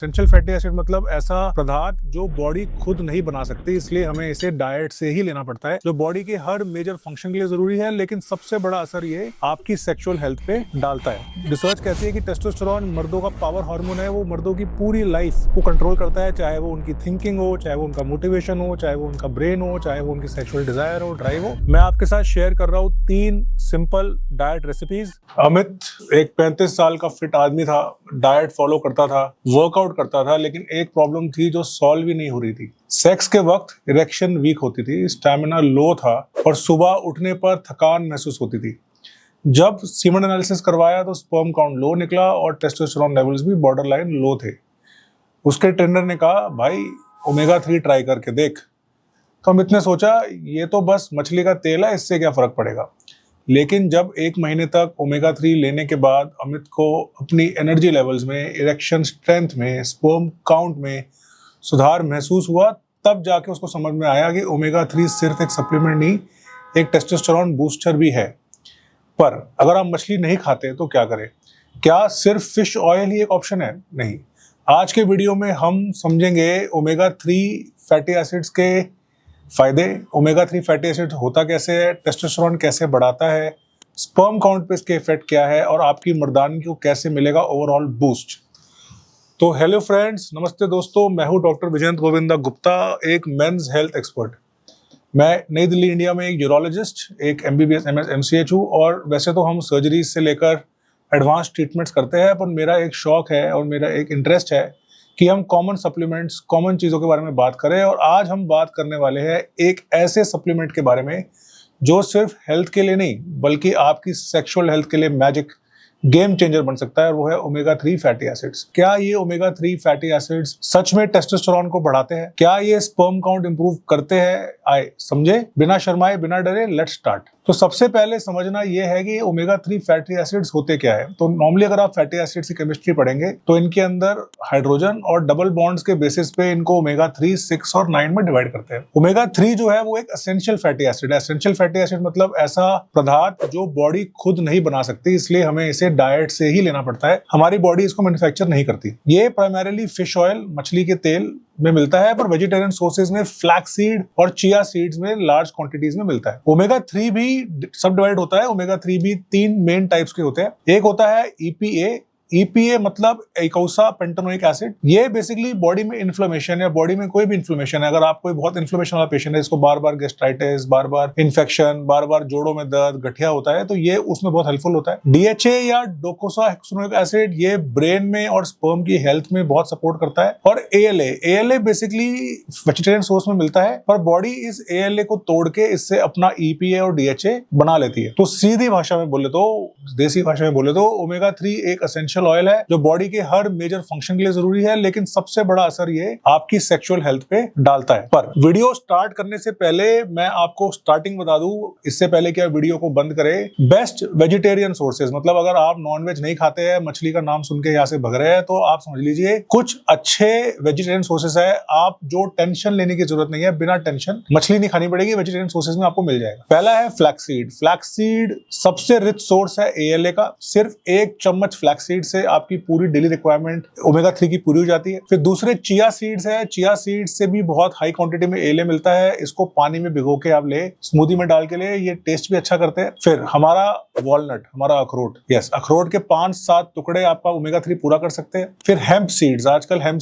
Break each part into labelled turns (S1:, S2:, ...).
S1: Essential fatty acid मतलब ऐसा पदार्थ जो बॉडी खुद नहीं बना सकती, इसलिए हमें इसे डाइट से ही लेना पड़ता है, जो बॉडी के हर मेजर फंक्शन के लिए जरूरी है। लेकिन सबसे बड़ा असर ये आपकी सेक्सुअल हेल्थ पे डालता है। रिसर्च कहती है कि टेस्टोस्टेरोन मर्दों का पावर हार्मोन है, वो मर्दों की पूरी लाइफ को कंट्रोल करता है, चाहे वो उनकी थिंकिंग हो, चाहे वो उनका मोटिवेशन हो, चाहे वो उनका ब्रेन हो, चाहे वो उनकी सेक्सुअल डिजायर हो, ड्राइव हो। मैं आपके साथ शेयर कर रहा हूँ 3 सिंपल डाइट रेसिपीज। अमित एक 35 साल का फिट आदमी था, डाइट फॉलो करता था, वर्कआउट करता था, लेकिन एक प्रॉब्लम थी जो सॉल्व ही नहीं हो रही थी। सेक्स के वक्त इरेक्शन वीक होती थी, स्टैमिना लो था और सुबह उठने पर थकान महसूस होती थी। जब सीमेंट एनालिसिस करवाया तो स्पर्म काउंट लो निकला और टेस्टोस्टेरोन लेवल्स भी बॉर्डरलाइन लो थे। उसके ट्रेनर ने कहा, भाई ओमेगा 3 ट्राई करके देख। तो अमित ने सोचा, ये तो बस मछली का तेल है, इससे क्या फर्क पड़ेगा। लेकिन जब 1 महीने तक ओमेगा 3 लेने के बाद अमित को अपनी एनर्जी लेवल्स में, इरेक्शन स्ट्रेंथ में, स्पर्म काउंट में सुधार महसूस हुआ, तब जाके उसको समझ में आया कि ओमेगा 3 सिर्फ एक सप्लीमेंट नहीं, एक टेस्टोस्टेरोन बूस्टर भी है। पर अगर आप मछली नहीं खाते तो क्या करें? क्या सिर्फ फिश ऑयल ही एक ऑप्शन है? नहीं। आज के वीडियो में हम समझेंगे ओमेगा 3 फैटी एसिड्स के फायदे, ओमेगा 3 फैटी एसिड होता कैसे है, टेस्टोस्टेरोन कैसे बढ़ाता है, स्पर्म काउंट पे इसके इफेक्ट क्या है और आपकी मर्दानगी को कैसे मिलेगा ओवरऑल बूस्ट। तो हेलो फ्रेंड्स, नमस्ते दोस्तों, मैं हूं डॉक्टर विजयंत गोविंदा गुप्ता, एक मेंस हेल्थ एक्सपर्ट। मैं नई दिल्ली इंडिया में एक यूरोलॉजिस्ट, एक MBBS MS MCH हूँ और वैसे तो हम सर्जरी से लेकर एडवांस ट्रीटमेंट्स करते हैं, पर मेरा एक शौक है और मेरा एक इंटरेस्ट है कि हम कॉमन सप्लीमेंट्स, कॉमन चीज़ों के बारे में बात करें। और आज हम बात करने वाले हैं एक ऐसे सप्लीमेंट के बारे में जो सिर्फ हेल्थ के लिए नहीं बल्कि आपकी सेक्सुअल हेल्थ के लिए मैजिक गेम चेंजर बन सकता है, और वो है ओमेगा 3 फैटी एसिड्स। क्या ये ओमेगा 3 फैटी एसिड्स सच में टेस्टोस्टेरोन को बढ़ाते हैं? क्या ये स्पर्म काउंट इंप्रूव करते हैं? आए समझे, बिना शर्माए, बिना डरे, लेट्स स्टार्ट। तो सबसे पहले समझना ये है कि ओमेगा 3 फैटी एसिड्स होते क्या है। तो नॉर्मली अगर आप फैटी एसिड्स की केमिस्ट्री पढ़ेंगे तो इनके अंदर हाइड्रोजन और डबल बॉन्ड्स के बेसिस पे इनको ओमेगा 3, 6 और 9 में डिवाइड करते हैं। ओमेगा 3 जो है वो एक एसेंशियल फैटी एसिड है। एसेंशियल फैटी एसिड मतलब ऐसा पदार्थ जो बॉडी खुद नहीं बना सकती, इसलिए हमें इसे डाइट से ही लेना पड़ता है। हमारी बॉडी इसको मैन्युफैक्चर नहीं करती। ये प्राइमरीली फिश ऑयल, मछली के तेल में मिलता है, पर वेजिटेरियन सोर्सेज में फ्लैक्स सीड और चिया सीड्स में लार्ज क्वांटिटीज में मिलता है। ओमेगा 3 भी सब डिवाइड होता है। ओमेगा 3 भी 3 मेन टाइप्स के होते हैं। एक होता है EPA। EPA मतलब एकोसा पेंटानोइक एसिड। ये बेसिकली बॉडी में इन्फ्लेमेशन या बॉडी में कोई भी इन्फ्लेमेशन है, अगर आप कोई बहुत इन्फ्लेमेशन वाला पेशेंट है, इसको बार बार गेस्ट्राइटिस, बार बार इन्फेक्शन, बार बार जोड़ों में दर्द, गठिया होता है, तो ये उसमें बहुत हेल्पफुल होता है। DHA या डोकोसाहेक्सोनोइक एसिड, ये ब्रेन में और स्पर्म की हेल्थ में बहुत सपोर्ट करता है। और ALA बेसिकली वेजिटेरियन सोर्स में मिलता है, पर बॉडी इस ALA को तोड़ के इससे अपना EPA और DHA बना लेती है। तो सीधी भाषा में बोले तो, देसी भाषा में बोले तो, ओमेगा 3 एक एसेंशियल ऑयल है जो बॉडी के हर मेजर फंक्शन के लिए जरूरी है, लेकिन सबसे बड़ा असर ये आपकी सेक्सुअल हेल्थ पे डालता है। पर वीडियो स्टार्ट करने से पहले मैं आपको स्टार्टिंग बता दूं, इससे पहले कि आप वीडियो को बंद करें, बेस्ट वेजिटेरियन सोर्सेज, मतलब अगर आप नॉनवेज नहीं खाते हैं, मछली का नाम सुन के यहाँ से भग रहे हैं, तो आप समझ लीजिए कुछ अच्छे वेजिटेरियन सोर्सेज है। आप जो टेंशन लेने की जरूरत नहीं है, बिना टेंशन मछली नहीं खानी पड़ेगी, वेजिटेरियन सोर्सेज में आपको मिल जाएगा। पहला है फ्लैक्सीड। फ्लैक्सीड सबसे रिच सोर्स है ALA का। सिर्फ 1 चम्मच फ्लैक्सीड से आपकी पूरी डेली रिक्वायरमेंट ओमेगा 3 की पूरी हो जाती है। फिर दूसरे चिया सीड्स है। चिया सीड्स से भी बहुत हाई क्वांटिटी में ALA मिलता है। इसको पानी में भिगो के आप ले, स्मूदी में डाल के ले, ये टेस्ट भी अच्छा करते हैं। फिर हमारा वॉलनट, हमारा अखरोट, यस, अखरोट के 5-7 टुकड़े आपका ओमेगा 3 पूरा कर सकते हैं। फिर हेम्प सीड्स, आजकल हेम्प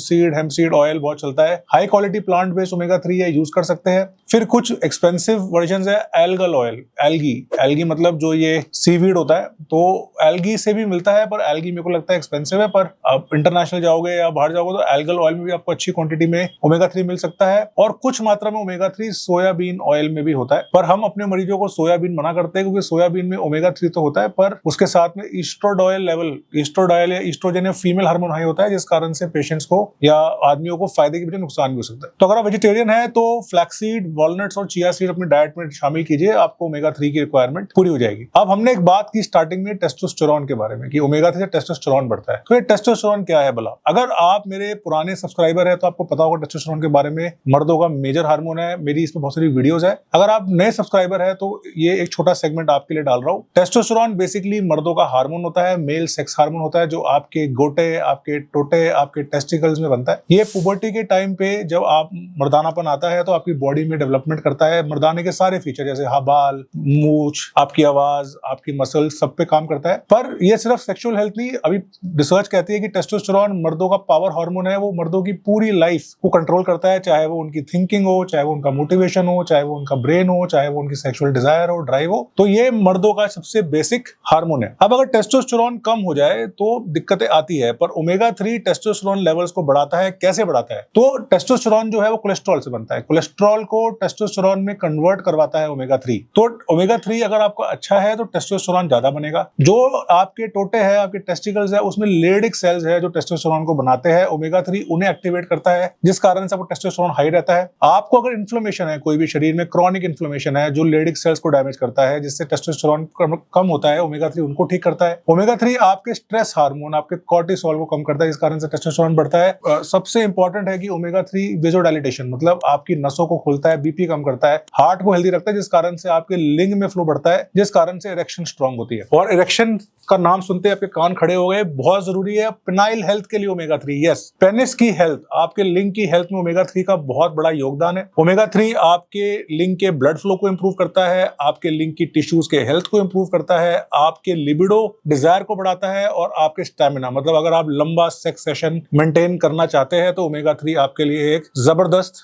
S1: सीड ऑयल बहुत चलता है, high quality plant based omega 3 है, यूज कर सकते हैं। फिर कुछ एक्सपेंसिव वर्जन है एल्गल ऑयल। एल्गी मतलब जो ये सीवीड होता है, तो एल्गी से भी मिलता है, पर एल्गी मेरे को लगता है एक्सपेंसिव है। पर आप इंटरनेशनल जाओगे या बाहर जाओगे तो एल्गल ऑयल में भी आपको अच्छी क्वांटिटी में ओमेगा 3 मिल सकता है। और कुछ मात्रा में ओमेगा 3 सोयाबीन ऑयल में भी होता है, पर हम अपने मरीजों को सोयाबीन मना करते हैं, क्योंकि सोयाबीन में ओमेगा 3 तो होता है, पर उसके साथ में ईस्ट्रोडायल या ईस्ट्रोजन या फीमेल हार्मोन हाई होता है, जिस कारण से पेशेंट्स को या आदमियों को फायदे की बजाय नुकसान भी हो सकता है। तो अगर आप वेजिटेरियन है तो फ्लैक्सीड, वॉलनट्स और चिया सीड अपनी डाइट में शामिल कीजिए, आपको ओमेगा 3 की रिक्वायरमेंट पूरी हो जाएगी। अब हमने एक बात की स्टार्टिंग में टेस्टोस्टेरोन के बारे में कि ओमेगा 3 से टेस्टोस्टेरोन टेस्टोस्टेरोन बढ़ता है। तो ये टेस्टोस्टेरोन क्या है भला? अगर आप मेरे पुराने सब्सक्राइबर है तो आपको पता होगा टेस्टोस्टेरोन के बारे में। मर्दों का मेजर हार्मोन है, मेरी इसमें बहुत सारी वीडियोस है। अगर आप नए सब्सक्राइबर है तो ये एक छोटा सेगमेंट आपके लिए डाल रहा हूँ। टेस्टोस्टेरोन बेसिकली मर्दों का हार्मोन होता है, मेल सेक्स हार्मोन होता है, जो आपके गोटे, आपके टोटे, आपके टेस्टिकल्स में बनता है। ये पुबर्टी के टाइम पे जब आप मर्दानापन आता है तो आपकी बॉडी में डेवलपमेंट करता है। मर्दाने के सारे फीचर जैसे बाल, मूछ, आपकी आवाज, आपकी मसल, सब पे काम करता है। पर ये सिर्फ सेक्सुअल हेल्थ नहीं, अभी रिसर्च कहती है कि टेस्टोस्टेरोन मर्दों का पावर हार्मोन है, वो मर्दों की पूरी लाइफ को कंट्रोल करता है, चाहे वो उनकी थिंकिंग हो, चाहे वो उनका मोटिवेशन हो, चाहे वो उनका ब्रेन हो, चाहे वो उनकी सेक्सुअल डिजायर हो, ड्राइव हो। तो ये मर्दों का सबसे बेसिक हार्मोन है। अब अगर टेस्टोस्टेरोन कम हो जाए तो दिक्कतें आती है, पर ओमेगा 3 टेस्टोस्टेरोन लेवल्स को बढ़ाता है। कैसे बढ़ाता है? तो टेस्टोस्टेरोन जो है वो कोलेस्ट्रॉल से बनता है, कोलेस्ट्रॉल को टेस्टोस्टेरोन में कन्वर्ट करवाता है ओमेगा 3। तो ओमेगा 3 अगर आपका अच्छा है तो टेस्टोस्टेरोन ज्यादा बनेगा। जो आपके टोटे हैं, आपके टेस्टिकल्स है, उसमें लेडिक सेल्स है जो टेस्टोस्टेरोन को बनाते हैं। ओमेगा 3 उन्हें एक्टिवेट करता है, जिस कारण से आपको टेस्टोस्टेरोन हाई रहता है। आपको अगर इन्फ्लेमेशन है कोई भी शरीर में, क्रॉनिक इन्फ्लेमेशन है जो लेडिक सेल्स को डैमेज करता है, जिससे टेस्टोस्टेरोन कम होता है, ओमेगा 3 उनको ठीक करता है। ओमेगा 3 आपके स्ट्रेस हार्मोन, आपके कॉर्टिसोल को कम करता है, इस कारण से टेस्टोस्टेरोन बढ़ता है। सबसे इंपॉर्टेंट है कि ओमेगा 3 वेजोडाइलेटेशन, मतलब आपकी नसों को खोलता है, बीपी कम करता है, हार्ट को हेल्दी रखता है, जिस कारण से आपके लिंग में फ्लो बढ़ता है, जिस कारण से इरेक्शन स्ट्रांग होती है। और इरेक्शन का नाम सुनते आपके कान खड़े हो गए, बहुत जरूरी है पेनाइल हेल्थ के लिए ओमेगा 3। यस, पेनिस की हेल्थ, आपके लिंग की हेल्थ में ओमेगा 3 का बहुत बड़ा योगदान है। ओमेगा 3 आपके लिंग के ब्लड फ्लो को इंप्रूव करता है, आपके लिंग की टिश्यूज के हेल्थ को इंप्रूव करता है, आपके लिबिडो डिजायर को बढ़ाता है, और आपके स्टैमिना, मतलब अगर आप लंबा सेक्स सेशन मेंटेन करना चाहते हैं तो ओमेगा 3 आपके लिए एक जबरदस्त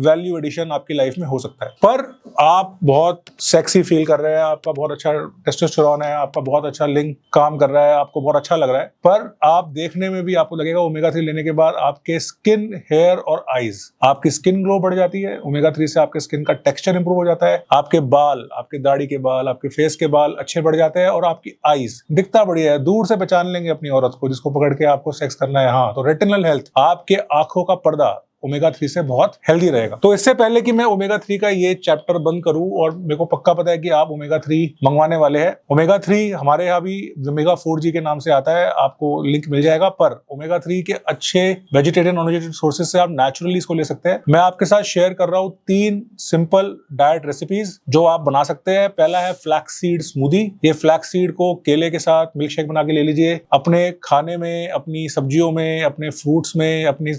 S1: वैल्यू एडिशन आपकी लाइफ में हो सकता है। पर आप बहुत सेक्सी फील कर रहे हैं, आपका बहुत अच्छा टेस्टोस्टेरोन है, आपका बहुत अच्छा लिंग काम कर रहा है, आपको बहुत अच्छा लग रहा है, पर आप देखने में भी आपको लगेगा ओमेगा 3 लेने के बाद आपके स्किन, हेयर और आईज, आपकी स्किन ग्लो बढ़ जाती है। ओमेगा 3 से आपके स्किन का टेक्सचर इंप्रूव हो जाता है, आपके बाल, आपके दाढ़ी के बाल, आपके फेस के बाल अच्छे बढ़ जाते हैं, और आपकी आईज दिखता बढ़िया है। दूर से पहचान लेंगे अपनी औरत को जिसको पकड़ के आपको सेक्स करना है। हाँ, तो रेटिनल हेल्थ, आपके आंखों का पर्दा ओमेगा 3 से बहुत हेल्दी रहेगा। तो इससे पहले कि मैं ओमेगा 3 का ये चैप्टर बंद करूं, और मेरे को पक्का पता है कि आप ओमेगा 3 मंगवाने वाले हैं। ओमेगा 3 हमारे यहाँ भी ओमेगा 4G के नाम से आता है, आपको लिंक मिल जाएगा। पर ओमेगा 3 के अच्छे वेजिटेरियन, नॉन वेजिटेरियन सोर्सेज से आप नेचुरली इसको ले सकते हैं। मैं आपके साथ शेयर कर रहा हूँ 3 सिंपल डाइट रेसिपीज जो आप बना सकते हैं। पहला है फ्लैक्स सीड स्मूदी। ये फ्लैक्स सीड को केले के साथ मिल्क शेक बना के ले लीजिए। अपने खाने में, अपनी सब्जियों में, अपने फ्रूट्स में, अपनी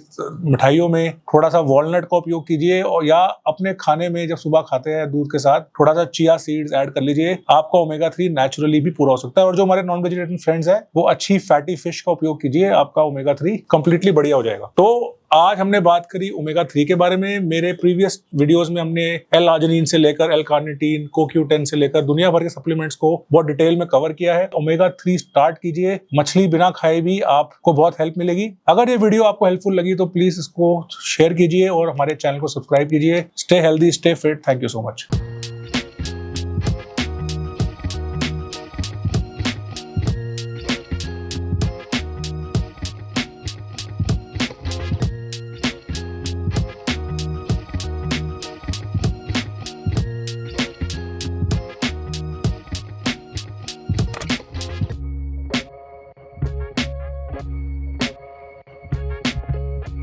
S1: मिठाइयों में थोड़ा सा वॉलनट का उपयोग कीजिए, और या अपने खाने में जब सुबह खाते हैं दूध के साथ थोड़ा सा चिया सीड्स ऐड कर लीजिए। आपका ओमेगा 3 नेचुरली भी पूरा हो सकता है। और जो हमारे नॉन वेजिटेरियन फ्रेंड्स हैं वो अच्छी फैटी फिश का उपयोग कीजिए, आपका ओमेगा 3 कंप्लीटली बढ़िया हो जाएगा। तो आज हमने बात करी ओमेगा 3 के बारे में। मेरे प्रीवियस वीडियोस में हमने एल आर्जिनिन से लेकर एल कार्निटीन, CoQ10 से लेकर दुनिया भर के सप्लीमेंट्स को बहुत डिटेल में कवर किया है। ओमेगा 3 स्टार्ट कीजिए, मछली बिना खाए भी आपको बहुत हेल्प मिलेगी। अगर ये वीडियो आपको हेल्पफुल लगी तो प्लीज इसको शेयर कीजिए और हमारे चैनल को सब्सक्राइब कीजिए। Stay healthy, stay fit. Thank you so much.